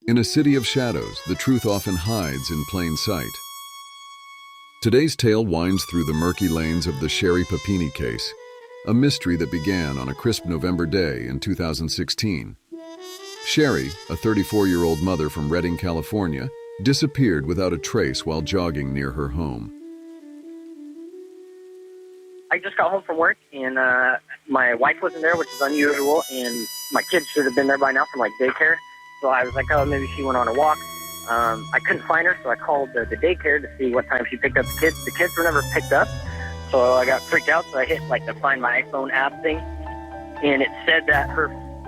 In a city of shadows, the truth often hides in plain sight. Today's tale winds through the murky lanes of the Sherri Papini case, a mystery that began on a crisp November day in 2016. Sherri, a 34-year-old mother from Redding, California, disappeared without a trace while jogging near her home. I just got home from work, and my wife wasn't there, which is unusual, and my kids should have been there by now from daycare. So I was like, oh, maybe she went on a walk. I couldn't find her, so I called the daycare to see what time she picked up the kids. The kids were never picked up, so I got freaked out. So I hit the Find My iPhone app thing, and it said that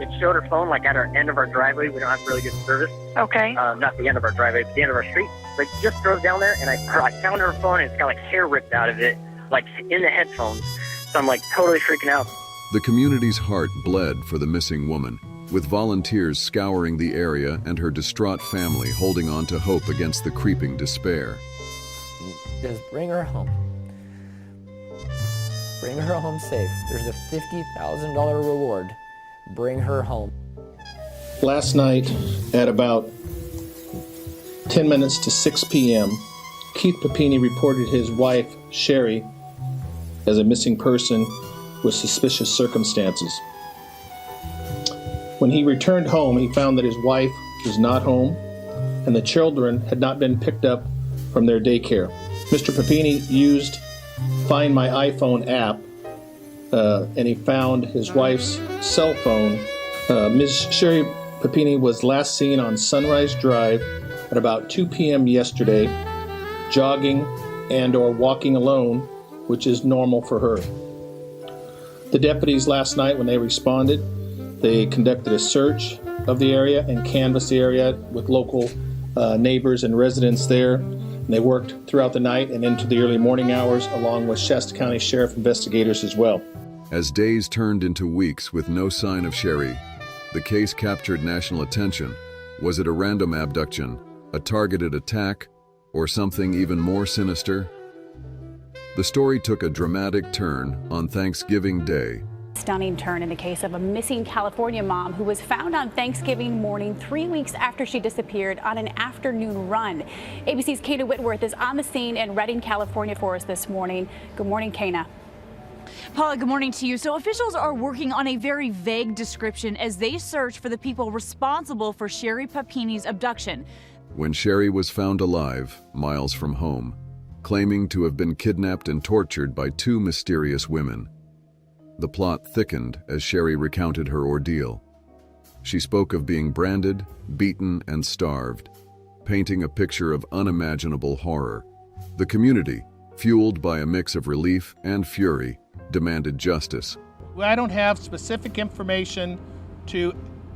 it showed her phone at our end of our driveway. We don't have really good service. Okay. Not the end of our driveway, but the end of our street. So I just drove down there, and I found her phone, and it's got hair ripped out of it, in the headphones. So I'm totally freaking out. The community's heart bled for the missing woman, with volunteers scouring the area and her distraught family holding on to hope against the creeping despair. Just bring her home. Bring her home safe. There's a $50,000 reward. Bring her home. Last night at about 10 minutes to 6 p.m., Keith Papini reported his wife, Sherri, as a missing person with suspicious circumstances. When he returned home, he found that his wife was not home and the children had not been picked up from their daycare. Mr. Papini used Find My iPhone app and he found his wife's cell phone. Ms. Sherri Papini was last seen on Sunrise Drive at about 2 p.m. yesterday, jogging and or walking alone, which is normal for her. The deputies last night, when they responded, they conducted a search of the area and canvassed the area with local neighbors and residents there. And they worked throughout the night and into the early morning hours, along with Shasta County Sheriff investigators as well. As days turned into weeks with no sign of Sherri, the case captured national attention. Was it a random abduction, a targeted attack, or something even more sinister? The story took a dramatic turn on Thanksgiving Day. Stunning turn in the case of a missing California mom who was found on Thanksgiving morning 3 weeks after she disappeared on an afternoon run. ABC's Kana Whitworth is on the scene in Redding, California for us this morning. Good morning, Kana. Paula, good morning to you. So officials are working on a very vague description as they search for the people responsible for Sherri Papini's abduction. When Sherri was found alive, miles from home, claiming to have been kidnapped and tortured by two mysterious women. The plot thickened as Sherri recounted her ordeal. She spoke of being branded, beaten, and starved, painting a picture of unimaginable horror. The community, fueled by a mix of relief and fury, demanded justice. I don't have specific information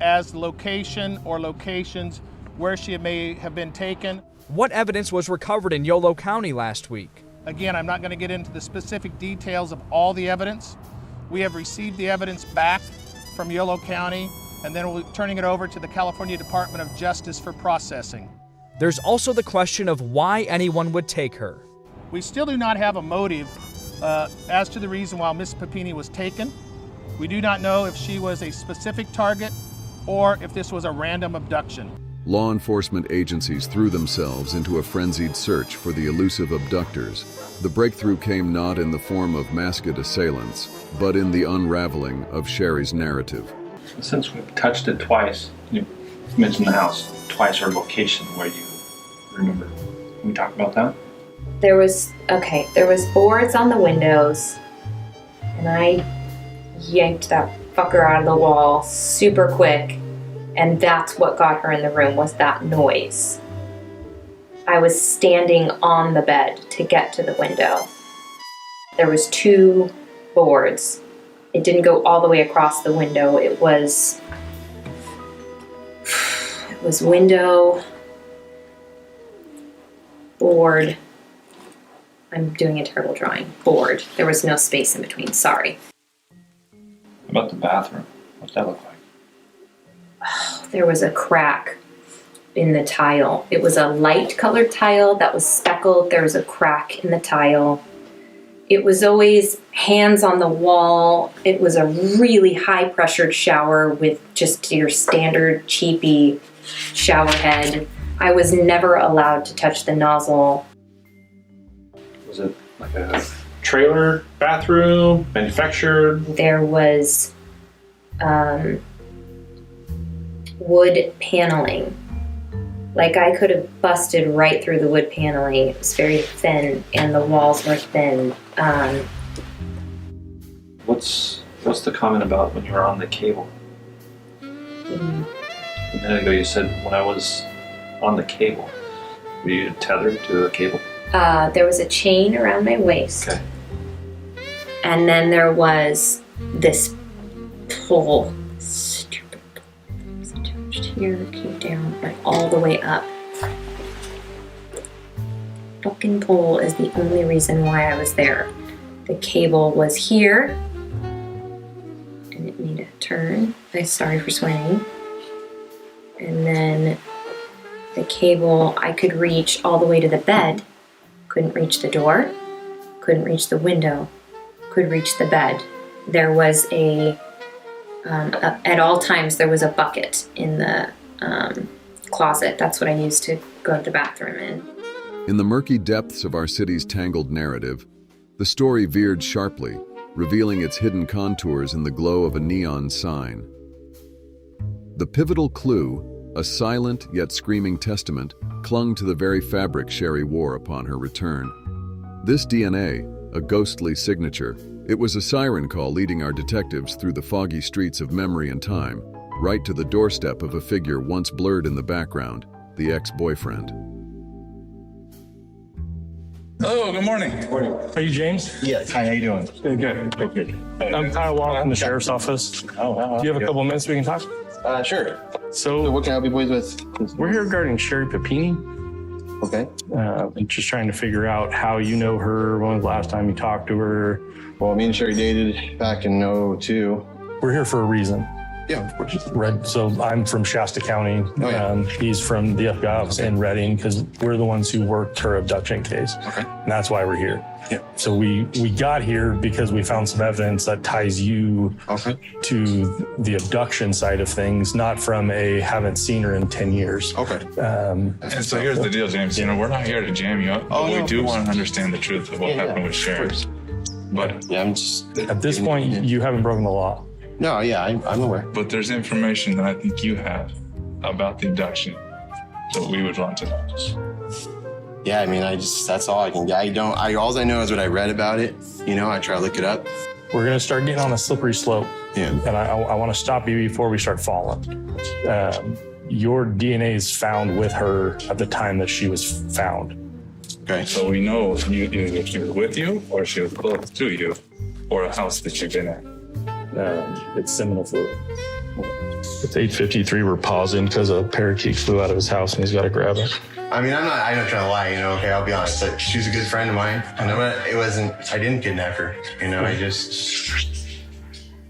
as location or locations where she may have been taken. What evidence was recovered in Yolo County last week? Again, I'm not going to get into the specific details of all the evidence. We have received the evidence back from Yolo County, and then we'll be turning it over to the California Department of Justice for processing. There's also the question of why anyone would take her. We still do not have a motive as to the reason why Ms. Papini was taken. We do not know if she was a specific target or if this was a random abduction. Law enforcement agencies threw themselves into a frenzied search for the elusive abductors. The breakthrough came not in the form of masked assailants, but in the unraveling of Sherri's narrative. Since we've touched it twice, you mentioned the house twice, or location where you remember. Can we talk about that? There was boards on the windows, and I yanked that fucker out of the wall super quick. And that's what got her in the room, was that noise. I was standing on the bed to get to the window. There was 2 boards. It didn't go all the way across the window. It was window, board. I'm doing a terrible drawing. Board. There was no space in between, sorry. What about the bathroom? What's that look like? There was a crack in the tile. It was a light colored tile that was speckled. There was a crack in the tile. It was always hands on the wall. It was a really high pressured shower with just your standard cheapy shower head. I was never allowed to touch the nozzle. Was it like a trailer, bathroom, manufactured? There was wood paneling. Like I could have busted right through the wood paneling. It was very thin and the walls were thin. What's the comment about when you were on the cable? A minute ago you said when I was on the cable. Were you tethered to a cable? There was a chain around my waist. Okay. And then there was this pole. Stupid pole. Here came down like all the way up. Fucking pole is the only reason why I was there. The cable was here. And it made a turn. I'm sorry for swearing. And then the cable I could reach all the way to the bed. Couldn't reach the door. Couldn't reach the window. Could reach the bed. There was at all times there was a bucket in the closet. That's what I used to go to the bathroom in. In the murky depths of our city's tangled narrative, the story veered sharply, revealing its hidden contours in the glow of a neon sign. The pivotal clue, a silent yet screaming testament, clung to the very fabric Sherri wore upon her return. This DNA, a ghostly signature, it was a siren call leading our detectives through the foggy streets of memory and time, right to the doorstep of a figure once blurred in the background, the ex-boyfriend. Hello, good morning. Good morning. Are you James? Yes. Hi, how you doing? Good. I'm Kyle Wong from the sheriff's office. Oh, wow. Do you have a couple of minutes we can talk? Sure. So What can I help you boys with? we're here regarding Sherri Papini. Okay. And just trying to figure out how you know her, when was the last time you talked to her. Well, me and Sherri dated back in 2002. We're here for a reason. Yeah, of course. Right. So I'm from Shasta County. Oh, yeah. He's from the FBI office in Redding because we're the ones who worked her abduction case. Okay. And that's why we're here. Yeah. So we got here because we found some evidence that ties you to the abduction side of things, not from a haven't seen her in 10 years. Okay. And so here's the deal, James. You know, we're not here to jam you up, but we do want to understand the truth of what happened with Sherri. But yeah, I'm just at this point, you haven't broken the law. No, yeah, I'm aware. But there's information that I think you have about the abduction that we would want to know. Yeah, I mean, that's all I can get. All I know is what I read about it. You know, I try to look it up. We're going to start getting on a slippery slope. Yeah. And I want to stop you before we start falling. Your DNA is found with her at the time that she was found. Okay. So we know either she was with you or she was close to you or a house that you've been at. It's seminal fluid. It's 8:53. We're pausing because a parakeet flew out of his house and he's got to grab it. I mean, I'm not trying to lie, you know, okay, I'll be honest. Like, she was a good friend of mine. I know I didn't kidnap her. You know,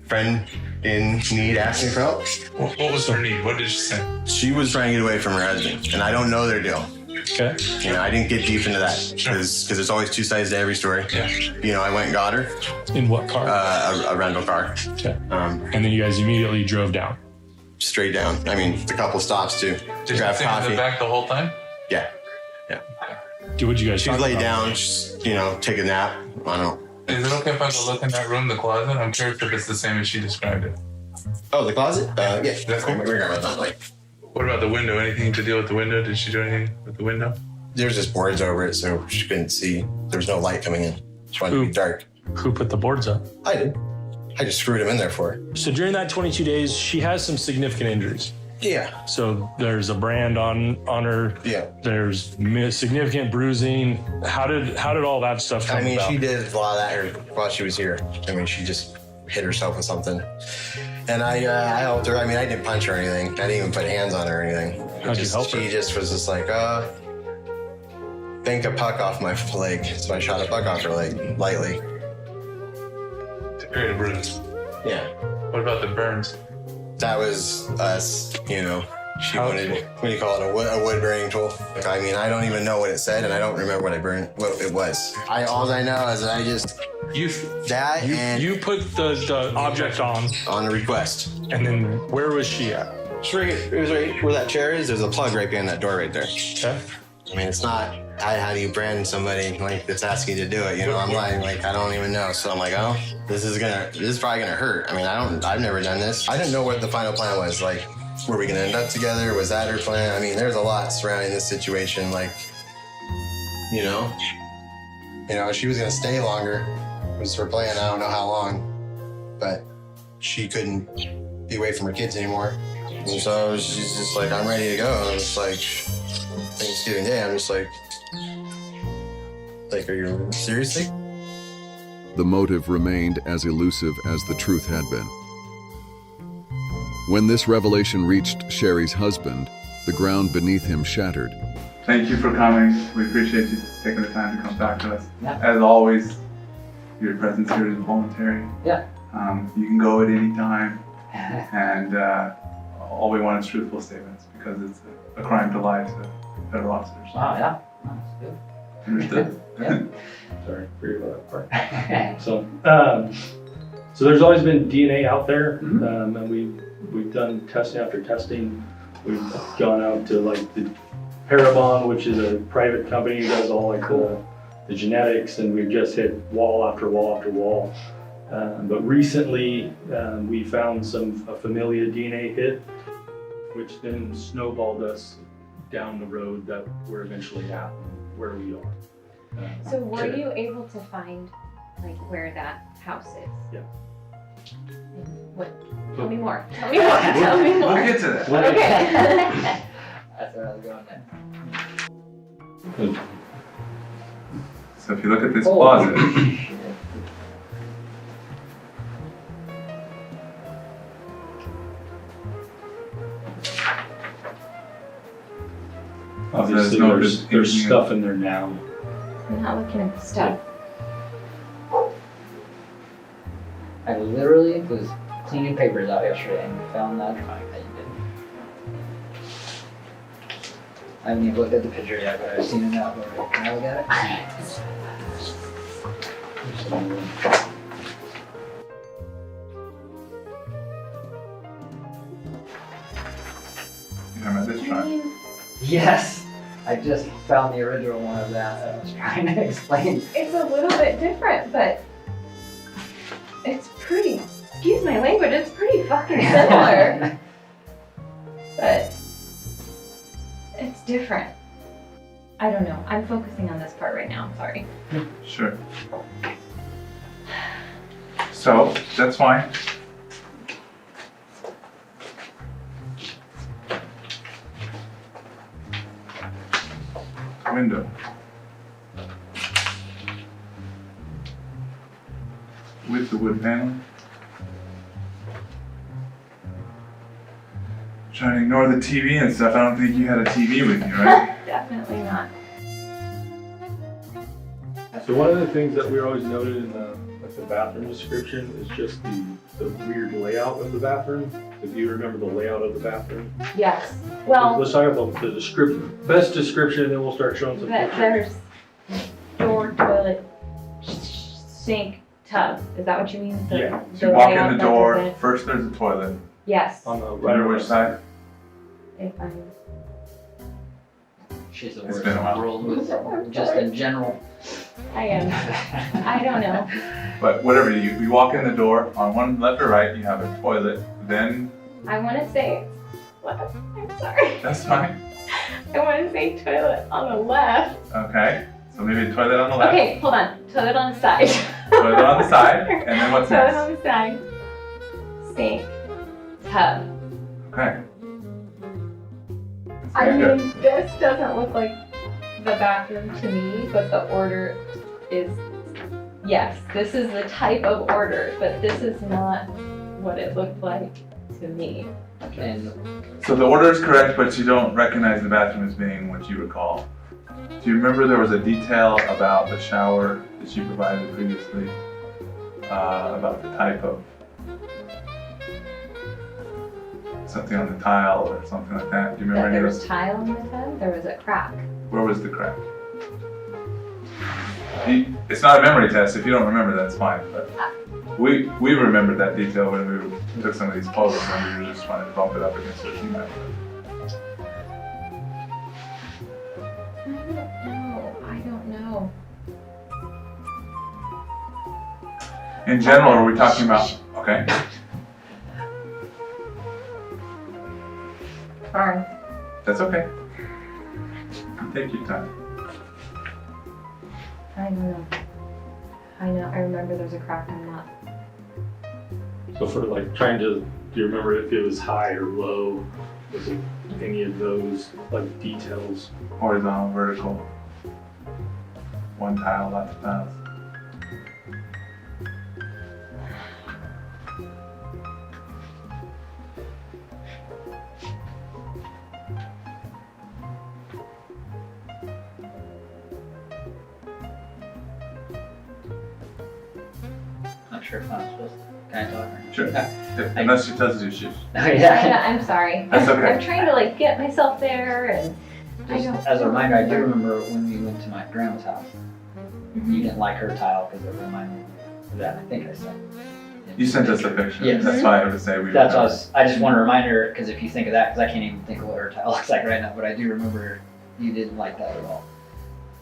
friend in need asked me for help. What was her need? What did she say? She was trying to get away from her husband, and I don't know their deal. Okay. You know, I didn't get deep into that because there's always two sides to every story. Yeah. You know, I went and got her. In what car? A rental car. Okay. And then you guys immediately drove down. Straight down. I mean, a couple stops to grab coffee. In the back the whole time? Yeah. What'd you guys? She was laid down, just, you know, take a nap. I don't know. Is it okay if I go look in that room, the closet? I'm curious if it's the same as she described it. Oh, the closet? Yeah. That's cool. What about the window? Anything to deal with the window? Did she do anything with the window? There's just boards over it, so she couldn't see. There was no light coming in. She wanted to be dark. Who put the boards up? I did. I just screwed them in there for her. So during that 22 days, she has some significant injuries. Yeah. So there's a brand on her. Yeah. There's significant bruising. How did all that stuff come about? She did a lot of that while she was here. I mean, she just hit herself with something. And I helped her. I mean, I didn't punch her or anything. I didn't even put hands on her or anything. How'd you help her? She just was just like, bank a puck off my leg. So I shot a puck off her leg, lightly. To create a bruise. Yeah. What about the burns? That was us, you know. She wanted, what do you call it, a wood burning tool. I mean, I don't even know what it said, and I don't remember what it was. All I know is that I just... You put the object on a request. And then where was she at? It was right where that chair is. There's a plug right behind that door right there. Okay. I mean, it's not. How do you brand somebody like that's asking you to do it? You know, I'm like I don't even know. So I'm like, oh, this is probably gonna hurt. I mean, I've never done this. I didn't know what the final plan was. Like, were we gonna end up together? Was that her plan? I mean, there's a lot surrounding this situation. Like, you know, she was gonna stay longer. It was her plan. I don't know how long, but she couldn't be away from her kids anymore. And so she's just like, I'm ready to go. And it's like Thanksgiving Day. I'm just like, are you seriously? The motive remained as elusive as the truth had been. When this revelation reached Sherri's husband, the ground beneath him shattered. Thank you for coming. We appreciate you taking the time to come talk to us. Yeah. As always, your presence here is voluntary. Yeah. You can go at any time, and all we want is truthful statements because it's a crime to lie to federal officers. Wow, yeah. That's good. Understood? Yeah. Sorry, forget about that part. So there's always been DNA out there, and we've done testing after testing. We've gone out to like the Parabon, which is a private company that does all like the genetics, and we've just hit wall after wall after wall. But recently, we found a familia DNA hit, which then snowballed us down the road that we're eventually at where we are. So were today. you able to find like where that house is? Yeah. What? Tell me more. Tell me more. Tell me more. We'll get to that. Okay. That's where I was going next. So if you look at this closet, Obviously, there's stuff in there now. I'm not looking at the stuff. I literally was cleaning papers out yesterday and found that drawing that you did. I haven't even looked at the picture yet, but I've seen it out there. Can I look at it? you remember this drawing? Yes! I just found the original one of that. I was trying to explain. It's a little bit different, but it's pretty, excuse my language, it's pretty fucking similar. But it's different. I don't know. I'm focusing on this part right now. Sorry. Sure. So, that's fine. Window. With the wood panel. Trying to ignore the TV and stuff. I don't think you had a TV with you, right? Definitely not. So one of the things that we always noted in the bathroom description is just the weird layout of the bathroom. If you remember the layout of the bathroom. Yes. Well, Let's talk about the best description, and then we'll start showing some pictures. there's door, toilet, sink, tub. Is that what you mean? Yeah. So you walk in layout the that door, doesn't- first there's a toilet. Yes. On the Remember which side? If I'm She's the It's worst been a in while. the world with just in general. I am. I don't know. But whatever, you walk in the door, on one left or right, you have a toilet, then, I want to say, left. I'm sorry. that's fine. I want to say toilet on the left. Okay, so maybe a toilet on the left, Okay, hold on. Toilet on the side. toilet on the side, and then what's Toilet next? on the side. Sink. Tub. Okay. I Very good. mean, this doesn't look like the bathroom to me, but the order is, yes, this is the type of order, but this is not what it looked like to me. And So the order is correct, but you don't recognize the bathroom as being what you recall. Do you remember there was a detail about the shower that you provided previously? About the type of something on the tile or something like that? Do you remember That any there of was those? tile in the tub, there was a crack. Where was the crack? It's not a memory test. If you don't remember, that's fine. But We remembered that detail when we took some of these photos, and we were just trying to bump it up against what you might have. I don't know. In general, are we talking about? Okay. Sorry. That's okay. Take your time. I don't know. I remember there's a crack on that. So for like trying to, do you remember if it was high or low? Was it any of those like details? Horizontal, vertical. One tile, lots of tiles. Not sure if I'm supposed to. Can I talk? Sure. Okay. Unless she tells you she. I'm sorry. That's okay. I'm trying to like get myself there, and I don't. As a reminder, I do remember when we went to my grandma's house. You didn't like her tile because it reminded me of that. I think I said. You sent us a picture. Yes. That's why I would say we. That's what I just want to remind her, because if you think of that, because I can't even think of what her tile looks like right now, but I do remember you didn't like that at all.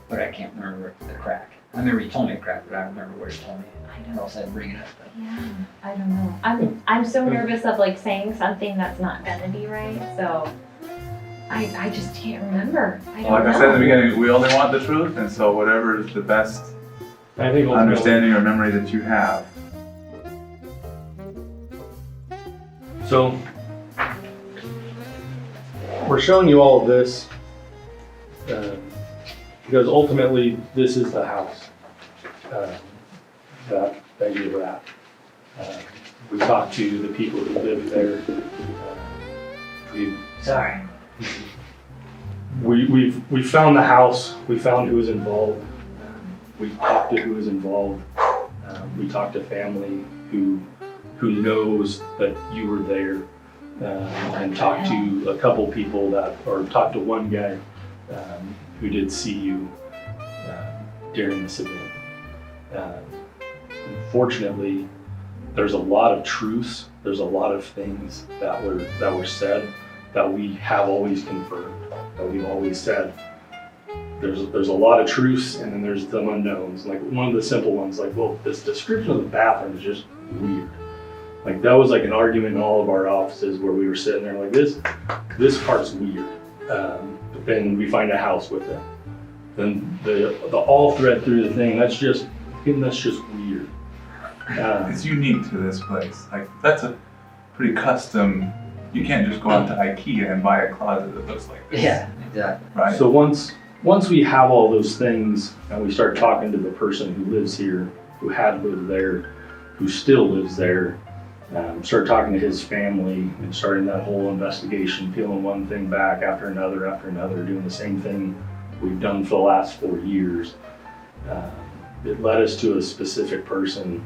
But I can't remember the crack. I remember you told me the crack, but I don't remember where you told me. I don't. Or else I'd bring it up. But. Yeah, I don't know. I'm so nervous of like saying something that's not gonna be right, so I just can't remember. I don't Like know. I said in the beginning, we only want the truth, and so whatever is the best I think understanding or memory that you have. So we're showing you all of this because ultimately this is the house that you were at. We talked to the people who live there. We found the house. We found who was involved. We talked to who was involved. We talked to family who knows that you were there, and talked to a couple people talked to one guy who did see you during this event. Unfortunately, there's a lot of truths. There's a lot of things that were said that we have always confirmed. That we've always said. There's a lot of truths, and then there's some unknowns. Like one of the simple ones, like, well, this description of the bathroom is just weird. Like that was like an argument in all of our offices where we were sitting there like this part's weird. But then we find a house with it. Then the all thread through the thing, that's just weird. It's unique to this place. Like that's a pretty custom. You can't just go out to IKEA and buy a closet that looks like this. Yeah, exactly. Right. So once we have all those things and we start talking to the person who lives here, who had lived there, who still lives there, start talking to his family and starting that whole investigation, peeling one thing back after another, doing the same thing we've done for the last 4 years. It led us to a specific person,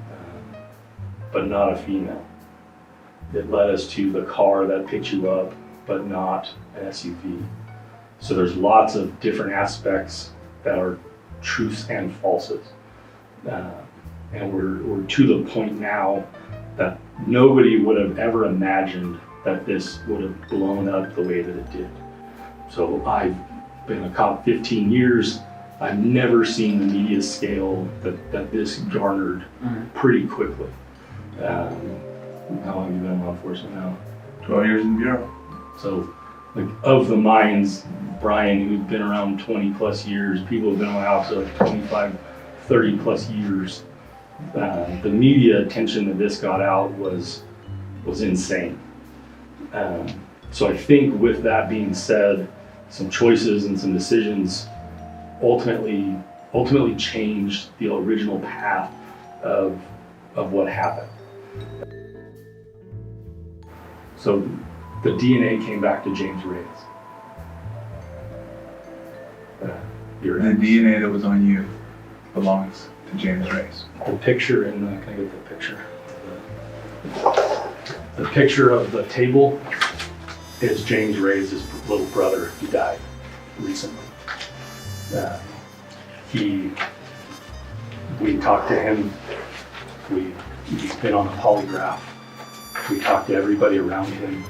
but not a female. It led us to the car that picked you up, but not an SUV. So there's lots of different aspects that are truths and falses. And we're to the point now that nobody would have ever imagined that this would have blown up the way that it did. So I've been a cop 15 years. I've never seen the media scale that this garnered pretty quickly. How long have you been in law enforcement now? 12 years in bureau. So, like, of the minds, Brian, who's been around 20 plus years, people have been in my office like 25, 30 plus years. The media attention that this got out was insane. So I think with that being said, some choices and some decisions ultimately changed the original path of what happened. So the DNA came back to James Reyes. The DNA that was on you belongs to James Reyes. The picture, and can I get the picture? The picture of the table is James Reyes' little brother who died recently. We talked to him. We He's been on a polygraph. We talked to everybody around him.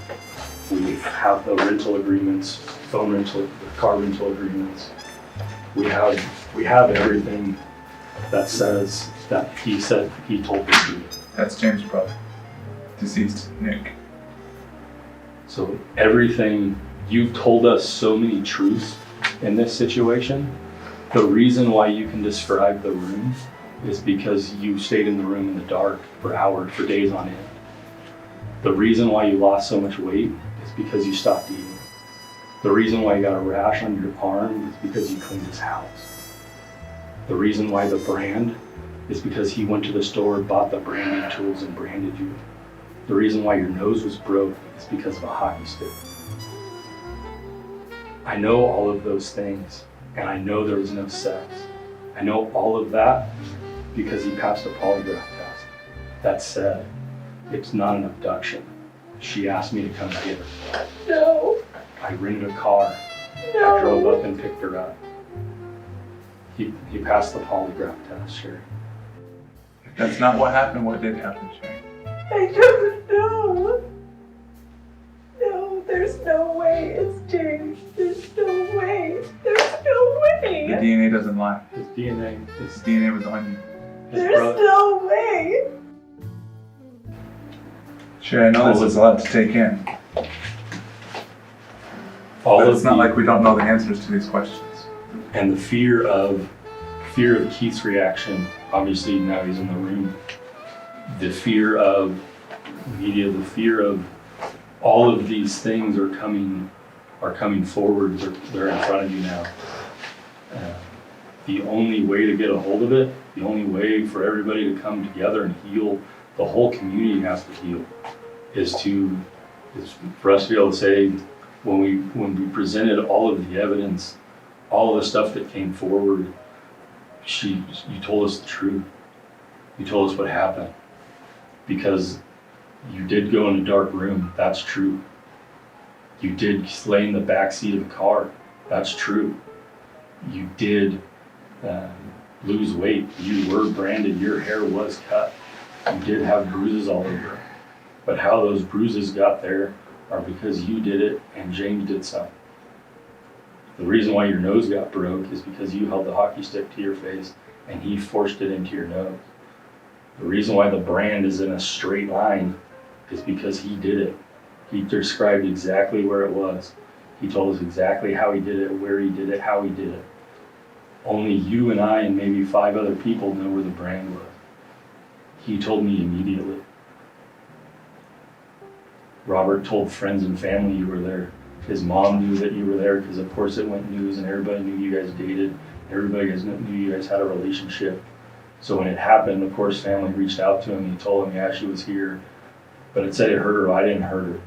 We have the rental agreements, phone rental, car rental agreements. We have everything that says that he said he told the truth. That's James' brother, deceased Nick. So everything, you've told us so many truths in this situation. The reason why you can describe the room is because you stayed in the room in the dark for hours, for days on end. The reason why you lost so much weight is because you stopped eating. The reason why you got a rash on your arm is because you cleaned his house. The reason why the brand is because he went to the store, bought the branding tools, and branded you. The reason why your nose was broke is because of a hockey stick. I know all of those things, and I know there was no sex. I know all of that because he passed a polygraph test. That said, it's not an abduction. She asked me to come get her. No. I rented a car. No. I drove up and picked her up. He passed the polygraph test, Sherri. That's not what happened. What did happen, Sherri? I don't know. No, there's no way it's James. There's no way. There's no way. The DNA doesn't lie. His DNA was on you. There's no way. Sherri, I know this is a lot to take in. But it's not like we don't know the answers to these questions. And the fear of Keith's reaction, obviously now he's in the room. The fear of media, the fear of all of these things are coming forward. They're in front of you now. The only way to get a hold of it, the only way for everybody to come together and heal, the whole community has to heal, is for us to be able to say, when we presented all of the evidence, all of the stuff that came forward, you told us the truth. You told us what happened. Because you did go in a dark room, that's true. You did lay in the back seat of a car, that's true. You did lose weight, you were branded, your hair was cut. You did have bruises all over. But how those bruises got there are because you did it and James did something. The reason why your nose got broke is because you held the hockey stick to your face and he forced it into your nose. The reason why the brand is in a straight line is because he did it. He described exactly where it was. He told us exactly how he did it, where he did it, how he did it. Only you and I and maybe 5 other people know where the brand was. He told me immediately. Robert told friends and family you were there. His mom knew that you were there because of course it went news and everybody knew you guys dated. Everybody knew you guys had a relationship. So when it happened, of course, family reached out to him. He told him, yeah, she was here. But it said it hurt her. I didn't hurt her.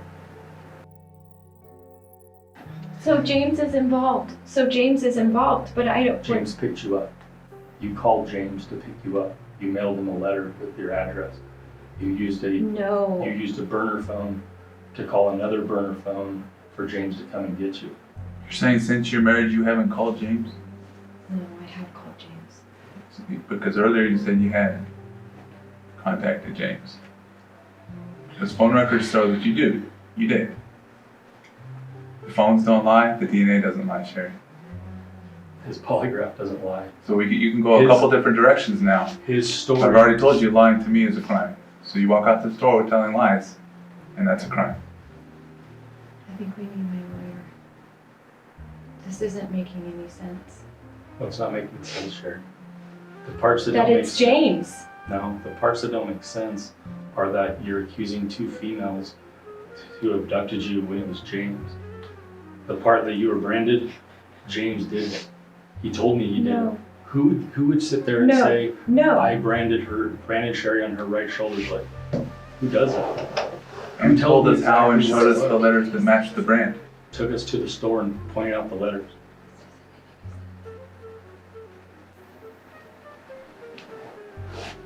So James is involved, but I don't. James picked you up. You called James to pick you up. You mailed him a letter with your address. You used a burner phone to call another burner phone for James to come and get you. You're saying since you're married, you haven't called James? No, I have called James. Because earlier you said you had contacted James. Because phone records show that you did. You did. The phones don't lie, the DNA doesn't lie, Sherri. His polygraph doesn't lie. So you can go a couple different directions now. His story. I've already told you lying to me is a crime. So you walk out the store telling lies, and that's a crime. I think we need my lawyer. This isn't making any sense. No, it's not making sense, Sherri. The parts that That don't it's James. No, the parts that don't make sense are that you're accusing 2 females who abducted you when it was James. The part that you were branded, James did it. He told me he did it. Who would sit there and say, I branded Sherri on her right shoulder? Like, who does that? You told us how and showed us the letters that matched the brand. Took us to the store and pointed out the letters.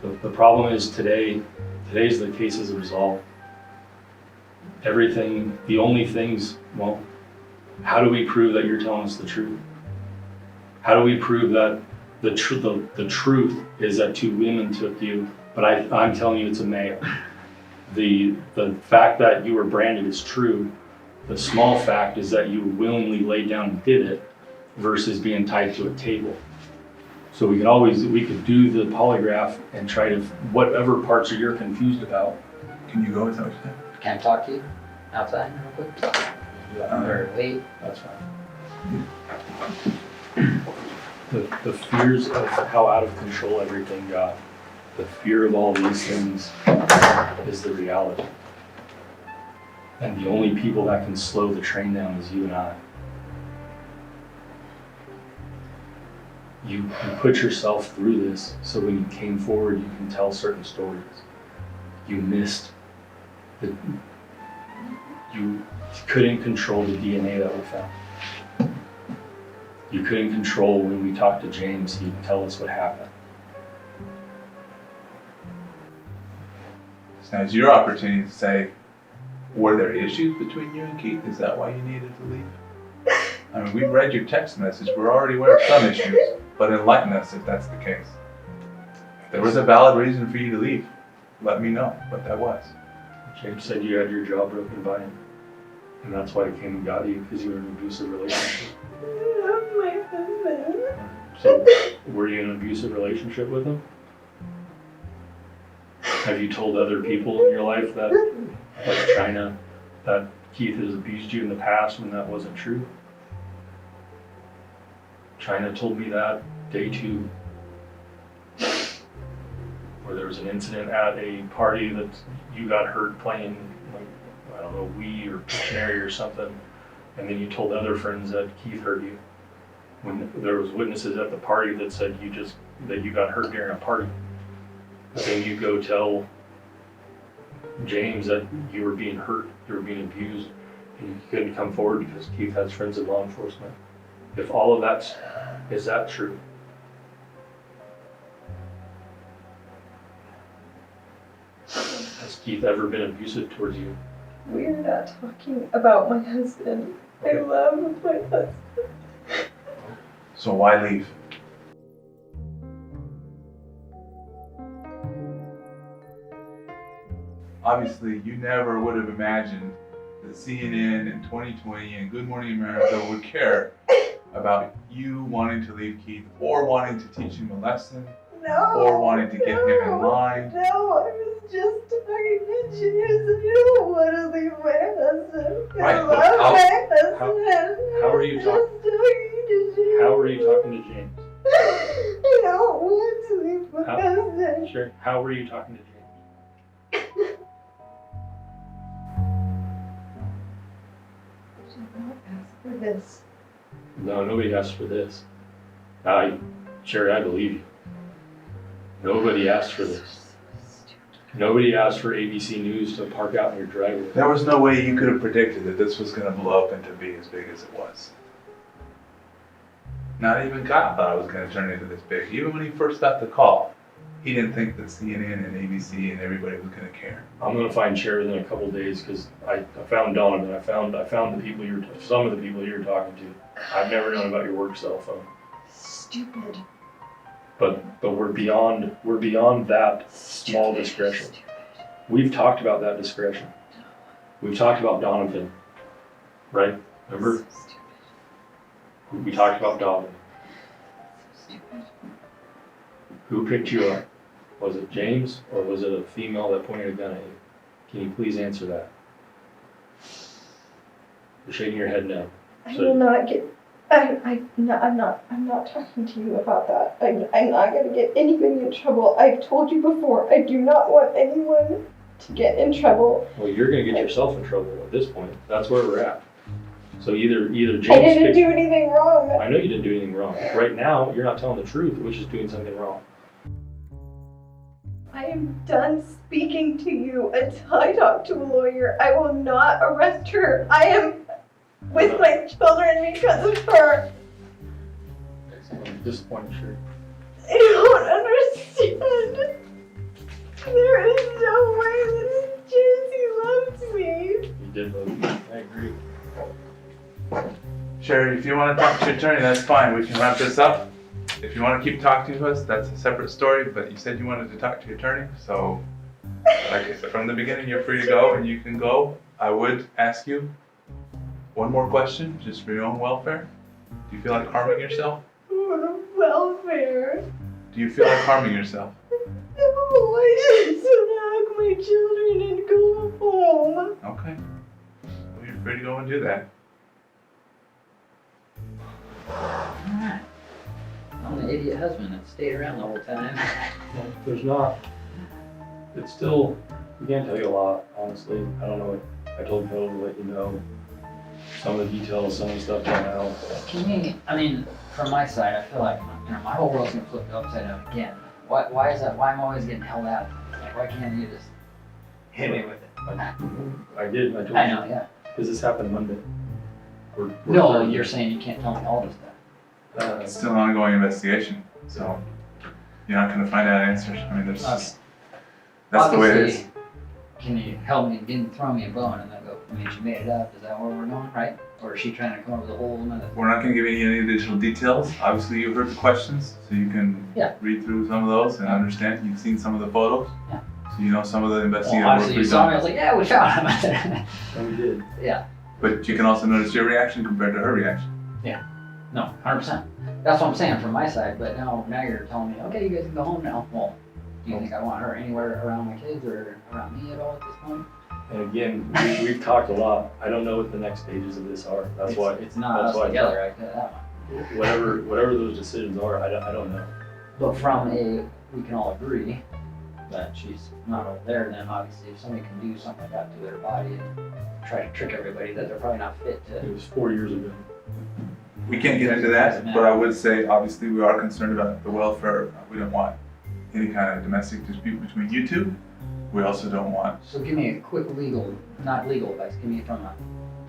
The problem is today's the case is resolved. Everything, the only things, well, how do we prove that you're telling us the truth? How do we prove that the truth is that 2 women took you But I'm telling you it's a male. The fact that you were branded is true. The small fact is that you willingly laid down and did it versus being tied to a table. So we could do the polygraph and try to, whatever parts you're confused about. Can you go with that? Can I talk to you outside real quick? Or wait? That's fine. The fears of how out of control everything got, the fear of all these things is the reality. And the only people that can slow the train down is you and I. You put yourself through this so when you came forward you can tell certain stories. You missed you couldn't control the DNA that we found. You couldn't control when we talked to James, he'd tell us what happened. So now it's your opportunity to say, were there issues between you and Keith? Is that why you needed to leave? I mean, we've read your text message. We're already aware of some issues, but enlighten us if that's the case. If there was a valid reason for you to leave, let me know what that was. James said you had your jaw broken by him, and that's why he came and got you, because you were in an abusive relationship. My husband. So, were you in an abusive relationship with him? Have you told other people in your life that, like China, that Keith has abused you in the past when that wasn't true? China told me that day 2, where there was an incident at a party that you got hurt playing, like, I don't know, Wii or Pictionary or something, and then you told other friends that Keith hurt you. When there was witnesses at the party that said that you got hurt during a party. But then you go tell James that you were being hurt, you were being abused, and you couldn't come forward because Keith has friends in law enforcement. If all of is that true? Has Keith ever been abusive towards you? We're not talking about my husband. I love my husband. So why leave? Obviously, you never would have imagined that CNN in 2020 and Good Morning America would care about you wanting to leave Keith or wanting to teach him a lesson or wanting to get him in line. No, I was just talking to James and I don't want to leave my husband. Right, I love my husband. How are you talking? How are you talking to James? I don't want to leave my husband. Sure. How were you talking to James? I did not ask for this. No, nobody asked for this. Sherri, I believe you. Nobody asked for this. Nobody asked for ABC News to park out in your driveway. There was no way you could have predicted that this was going to blow up and to be as big as it was. Not even Kyle thought it was going to turn into this big. Even when he first got the call, he didn't think that CNN and ABC and everybody was going to care. I'm going to find Sherri in a couple of days because I found Donovan. I found some of the people you're talking to. I've never known about your work cell phone. Stupid. But we're beyond that small discretion. We've talked about that discretion. We've talked about Donovan, right? Remember? We talked about Donovan. Who picked you up? Was it James or was it a female that pointed a gun at you? Can you please answer that? You're shaking your head no. I will not get. I'm not talking to you about that. I'm not going to get anybody in trouble. I've told you before, I do not want anyone to get in trouble. Well, you're going to get yourself in trouble at this point. That's where we're at. So either James. I didn't do anything wrong. I know you didn't do anything wrong. Right now, you're not telling the truth, which is doing something wrong. I am done speaking to you until I talk to a lawyer. I will not arrest her. I am with my children because of her. I'm disappointed, Sherri. I don't understand. There is no way that Jesse loves me. You did love me. I agree. Sherri, if you want to talk to your attorney, that's fine. We can wrap this up. If you want to keep talking to us, that's a separate story, but you said you wanted to talk to your attorney, so like I said, from the beginning, you're free to go and you can go. I would ask you one more question, just for your own welfare. Do you feel like harming yourself? Welfare. Do you feel like harming yourself? No, I just hug my children and go home. Okay. Well, you're free to go and do that. Alright. I'm the idiot husband that stayed around the whole time. Well, there's not. It's still, we can't tell you a lot, honestly. I don't know what, I told Phil to let you know some of the details, some of the stuff coming out. Can you, I mean, from my side, I feel like, my whole world's gonna flip upside down again. Why is that? Why am I always getting held out? Like, why can't you just hit me with it? I did, I told you. I know, yeah. Because this happened Monday. No, you're saying you can't tell me all this stuff. It's still an ongoing investigation, so you're not going to find out answers. I mean, there's just, that's the way it is. Can you help me, didn't throw me a bone and then go, I mean, she made it up, is that where we're going, right? Or is she trying to come up with a whole nother? We're not going to give you any additional details. Obviously, you heard the questions, so you can read through some of those and understand. You've seen some of the photos, so you know some of the investigative work obviously you we've saw me, I done. was like, yeah, we found him. And we did. Yeah. But you can also notice your reaction compared to her reaction. Yeah. No, 100%. That's what I'm saying from my side, but now you're telling me, okay, you guys can go home now. Well, do you think I want her anywhere around my kids or around me at all at this point? And again, we've talked a lot. I don't know what the next stages of this are. That's why. It's not us together, I tell you that one. Whatever those decisions are, I don't know. But from we can all agree that she's not over there, then obviously if somebody can do something like that to their body and try to trick everybody that they're probably not fit to. It was 4 years ago. We can't get into that, but I would say, obviously, we are concerned about the welfare. We don't want any kind of domestic dispute between you two. We also don't want. So give me a quick not legal advice, give me from a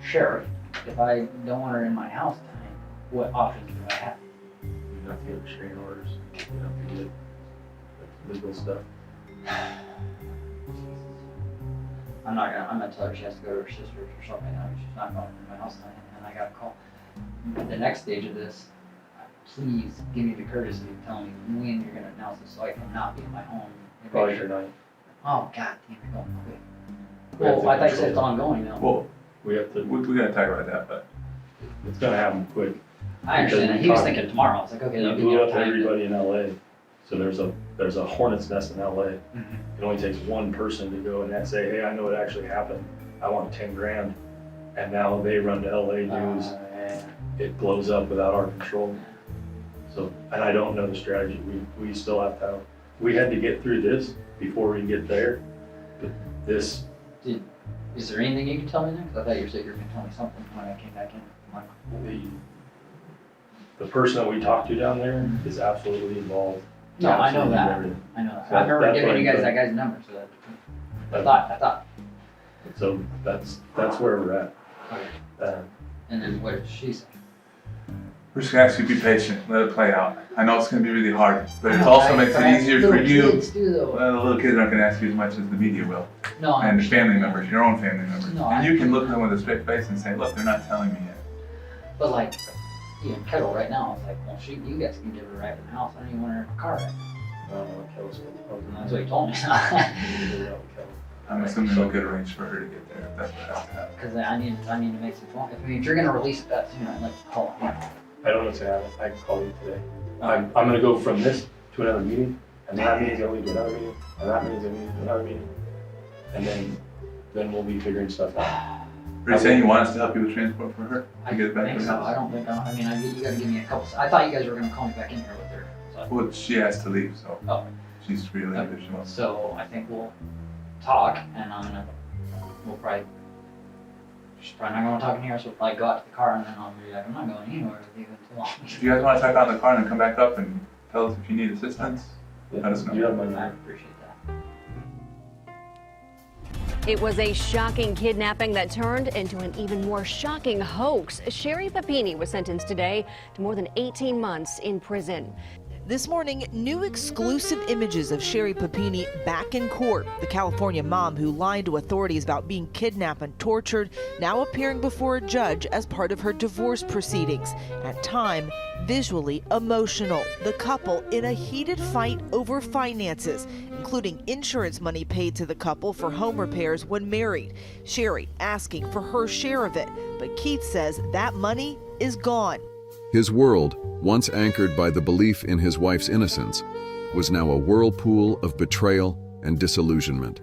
sheriff. If I don't want her in my house tonight, what options do I have? You have to get restraining orders. You have to get legal stuff. I'm gonna tell her she has to go to her sister's or something. She's not going to my house tonight, and I got a call. At the next stage of this, please give me the courtesy of telling me when you're gonna announce this so I cannot be in my home. Probably tonight. Oh, god damn it, going quick. Well, I thought you said it's ongoing now. Well, we have to. We gotta talk about that, but it's gonna happen quick. I understand. He was thinking tomorrow. I was like, okay, that'll We give blew you up time. everybody in LA. So there's a hornet's nest in LA. It only takes one person to go and say, hey, I know what actually happened. I want 10 grand. And now they run to LA news. It blows up without our control. So, and I don't know the strategy. We still have to we had to get through this before we can get there. But this. Is there anything you can tell me next? I thought you said you were going to tell me something when I came back in. The person that we talked to down there is absolutely involved. No, I know that. I know that. I remember giving you guys that guy's number, so that I thought. So that's where we're at. Okay. And then what did she say? we're just gonna ask you to be patient, let it play out. I know it's gonna be really hard, but it also makes it easier for you. Well, the little kids aren't gonna ask you as much as the media will. No, and the family members, your own family members. No, and you can look at them with a straight face and say, look, they're not telling me yet. But like, Kettle right now, it's like, well, shoot, you guys can give her a ride in the house. I don't even want her in a car ride. I don't know what Kettle's supposed That's what he told me. I'm assuming we'll get arranged for her to get there if that's what has to happen. Because I need to make some phone. If you're gonna release it that soon, I'd like to call him. I don't know what's gonna happen. I can call you today. I'm gonna go from this to another meeting, and that meeting's gonna lead to another meeting, and that meeting's gonna lead to another meeting, and then we'll be figuring stuff out. Are you saying you want us to help you with transport for her? To get it back to the house? I don't think. I mean, you gotta give me a couple. I thought you guys were gonna call me back in here with her. So. Well, she has to leave, so she's free to leave if she wants. So I think we'll talk, and she's probably not gonna talk in here, so we'll probably go out to the car, and then I'll be like, I'm not going anywhere with you until If you guys want to talk out in the car and then come back up and tell us if you need assistance, let us know. You have my number. I appreciate that. It was a shocking kidnapping that turned into an even more shocking hoax. Sherri Papini was sentenced today to more than 18 months in prison. This morning, new exclusive images of Sherri Papini back in court. The California mom who lied to authorities about being kidnapped and tortured, now appearing before a judge as part of her divorce proceedings. At time, visually emotional. The couple in a heated fight over finances, including insurance money paid to the couple for home repairs when married. Sherri asking for her share of it, but Keith says that money is gone. His world, once anchored by the belief in his wife's innocence, was now a whirlpool of betrayal and disillusionment.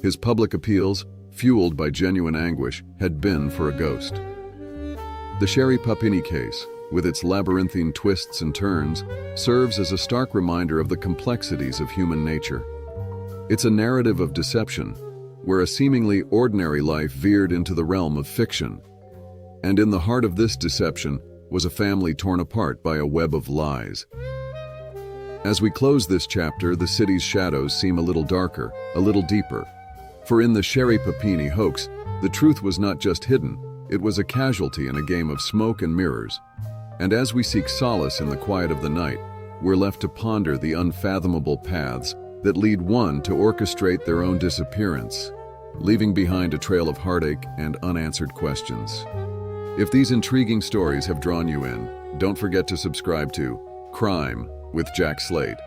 His public appeals, fueled by genuine anguish, had been for a ghost. The Sherri Papini case, with its labyrinthine twists and turns, serves as a stark reminder of the complexities of human nature. It's a narrative of deception, where a seemingly ordinary life veered into the realm of fiction. And in the heart of this deception was a family torn apart by a web of lies. As we close this chapter, the city's shadows seem a little darker, a little deeper. For in the Sherri Papini hoax, the truth was not just hidden, it was a casualty in a game of smoke and mirrors. And as we seek solace in the quiet of the night, we're left to ponder the unfathomable paths that lead one to orchestrate their own disappearance, leaving behind a trail of heartache and unanswered questions. If these intriguing stories have drawn you in, don't forget to subscribe to Crime with Jack Slate.